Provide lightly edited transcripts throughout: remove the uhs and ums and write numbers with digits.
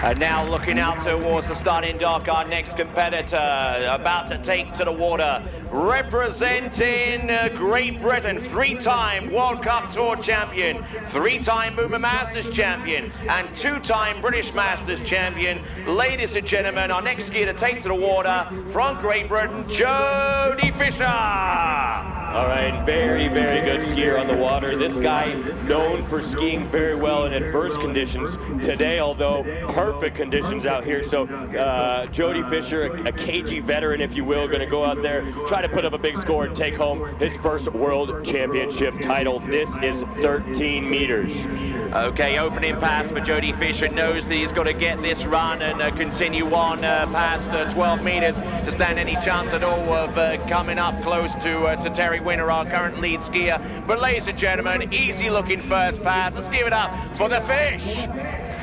And now looking out towards the starting dock, our next competitor about to take to the water, representing Great Britain, three-time World Cup Tour champion, three-time Moomba Masters champion, and two-time British Masters champion. Ladies and gentlemen, our next skier to take to the water from Great Britain, Jodi Fisher. All right, very, very good skier on the water. This guy known for skiing very well in adverse conditions. Today, although, perfect conditions out here. So Jodi Fisher, a cagey veteran, if you will, going to go out there, try to put up a big score and take home his first World Championship title. This is 13 meters. Okay, opening pass for Jodi Fisher. Knows that he's got to get this run and continue on past 12 meters to stand any chance at all of coming up close to Terry Winner, our current lead skier. But ladies and gentlemen, easy looking first pass. Let's give it up for the fish.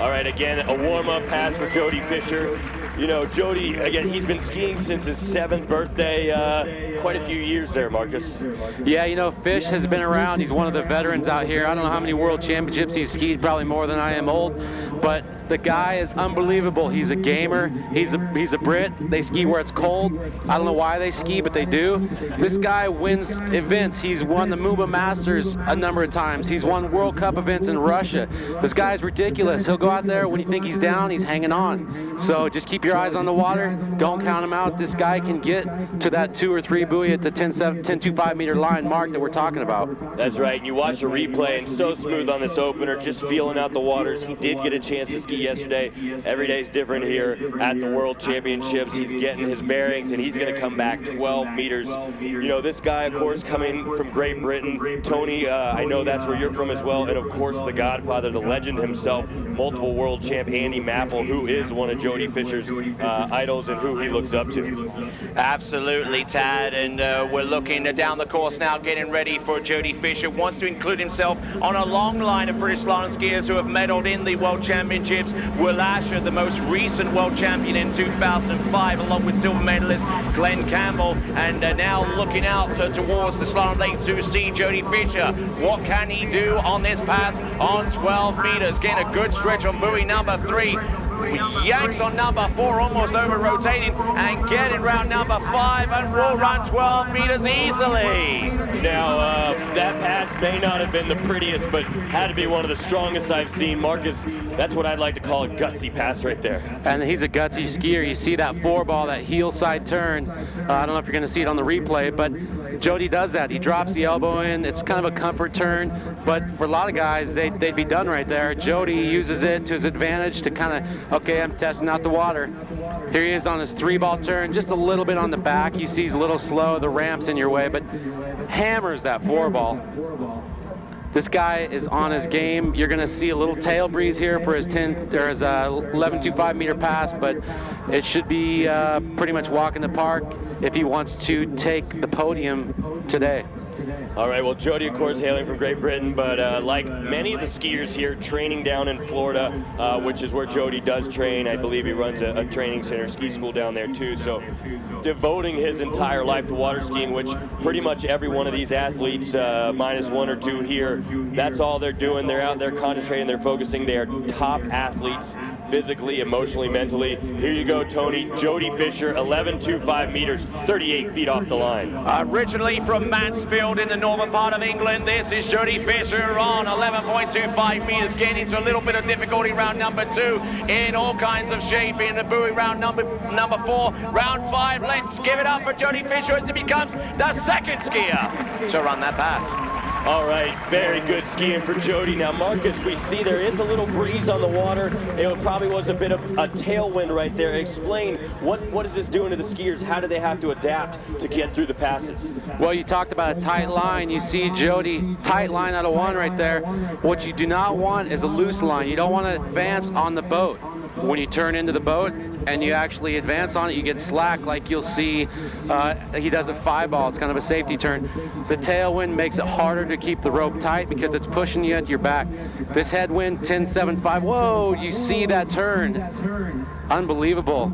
All right, again, a warm-up pass for Jodi Fisher. You know, Jodi, again, he's been skiing since his 7th birthday, quite a few years there, Marcus. Yeah, you know, Fish has been around. He's one of the veterans out here. I don't know how many world championships he's skied, probably more than I am old, but the guy is unbelievable. He's a gamer. He's a Brit. They ski where it's cold. I don't know why they ski, but they do. This guy wins events. He's won the Moomba Masters a number of times. He's won World Cup events in Russia. This guy's ridiculous. He'll go out there when you think he's down, he's hanging on. So just keep your eyes on the water. Don't count him out. This guy can get to that 2 or 3 buoy at the 10.25 meter line mark that we're talking about. That's right. And you watch the replay, and so smooth on this opener, just feeling out the waters. He did get a chance to ski yesterday. Every day is different here at the World Championships. He's getting his bearings, and he's going to come back 12 meters. You know, this guy, of course, coming from Great Britain. Tony, I know that's where you're from as well. And, of course, the godfather, the legend himself, multiple world champ Andy Mapple, who is one of Jodi Fisher's idols and who he looks up to. Absolutely, Tad. And we're looking down the course now, getting ready for Jodi Fisher. Wants to include himself on a long line of British slalom skiers who have medaled in the World Championships. Will Asher, the most recent world champion in 2005, along with silver medalist Glenn Campbell. And now looking out towards the slalom lane to see Jodi Fisher. What can he do on this pass on 12 meters? Getting a good stretch on buoy number 3. Yanks on number 4, almost over rotating, and getting round number 5, and will run 12 meters easily. Now, that pass may not have been the prettiest, but had to be one of the strongest I've seen. Marcus, that's what I'd like to call a gutsy pass right there. And he's a gutsy skier. You see that 4-ball, that heel side turn. I don't know if you're going to see it on the replay, but Jodi does that. He drops the elbow in. It's kind of a comfort turn, but for a lot of guys, they'd be done right there. Jodi uses it to his advantage to kind of, okay, I'm testing out the water. Here he is on his 3-ball turn, just a little bit on the back. You see he's a little slow, the ramp's in your way, but hammers that 4-ball. This guy is on his game. You're going to see a little tail breeze here for his 11.25 meter pass, but it should be pretty much walk in the park if he wants to take the podium today. All right, well, Jodi, of course, hailing from Great Britain, but like many of the skiers here, training down in Florida, which is where Jodi does train. I believe he runs a training center, ski school down there too. So devoting his entire life to water skiing, which pretty much every one of these athletes, minus 1 or 2 here, that's all they're doing. They're out there concentrating, they're focusing. They are top athletes, physically, emotionally, mentally. Here you go, Tony. Jodi Fisher, 11.25 meters, 38 feet off the line. Originally from Mansfield in the northern part of England, this is Jodi Fisher on 11.25 meters, getting into a little bit of difficulty round number 2, in all kinds of shape in the buoy round number 4. Round 5, let's give it up for Jodi Fisher as he becomes the second skier to run that pass. All right, very good skiing for Jodi. Now, Marcus, we see there is a little breeze on the water. It probably was a bit of a tailwind right there. Explain, what is this doing to the skiers? How do they have to adapt to get through the passes? Well, you talked about a tight line. You see Jodi, tight line out of 1 right there. What you do not want is a loose line. You don't want to advance on the boat. When you turn into the boat and you actually advance on it, you get slack, like you'll see he does a 5-ball. It's kind of a safety turn. The tailwind makes it harder to keep the rope tight because it's pushing you at your back. This headwind, 10.75. Whoa, you see that turn. Unbelievable.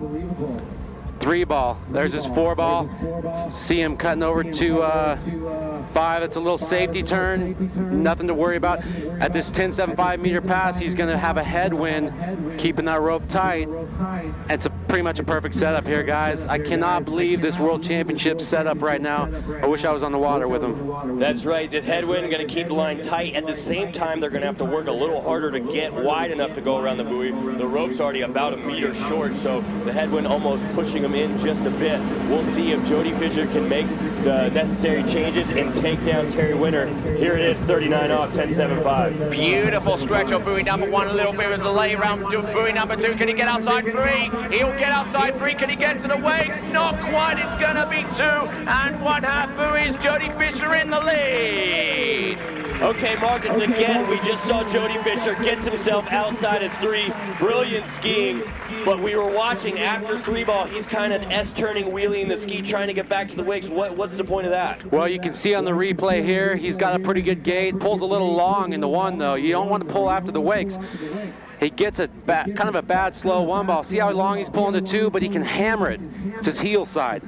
3 ball. There's his 4 ball. See him cutting over to 5. It's a little safety turn, nothing to worry about. At this 10.75 meter pass, he's going to have a headwind, keeping that rope tight. It's pretty much a perfect setup here, guys. I cannot believe this World Championship setup right now. I wish I was on the water with him. That's right. This headwind going to keep the line tight. At the same time, they're going to have to work a little harder to get wide enough to go around the buoy. The rope's already about a meter short, so the headwind almost pushing him in just a bit. We'll see if Jodi Fischer can make the necessary changes and take down Terry Winter. Here it is, 39 off, 10.75. Beautiful stretch of buoy number 1, a little bit of a delay around buoy number 2. Can he get outside 3? He'll get outside 3. Can he get to the wakes? Not quite. It's going to be 2 1/2 buoys. Jodi Fischer in the lead. Okay, Marcus, again, we just saw Jodi Fischer gets himself outside of 3. Brilliant skiing, but we were watching after 3 ball, he's kind of S-turning, wheeling the ski, trying to get back to the wakes. What's the point of that? Well, you can see on the replay here, he's got a pretty good gait. Pulls a little long in the 1, though. You don't want to pull after the wakes. He gets a kind of a bad slow 1 ball. See how long he's pulling the 2, but he can hammer it. It's his heel side,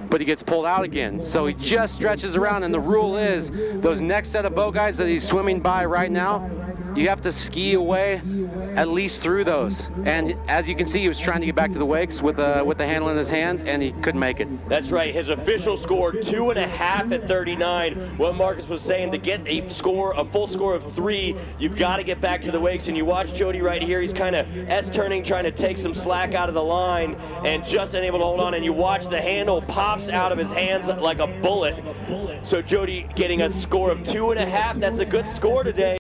but he gets pulled out again. So he just stretches around, and the rule is those next set of boat guys that he's swimming by right now, you have to ski away at least through those. And as you can see, he was trying to get back to the wakes with the handle in his hand, and he couldn't make it. That's right. His official score, 2.5 at 39. What Marcus was saying, to get a full score of 3, you've got to get back to the wakes. And you watch Jodi right here. He's kind of S-turning, trying to take some slack out of the line, and just unable to hold on. And you watch the handle pops out of his hands like a bullet. So Jodi getting a score of 2.5. That's a good score today.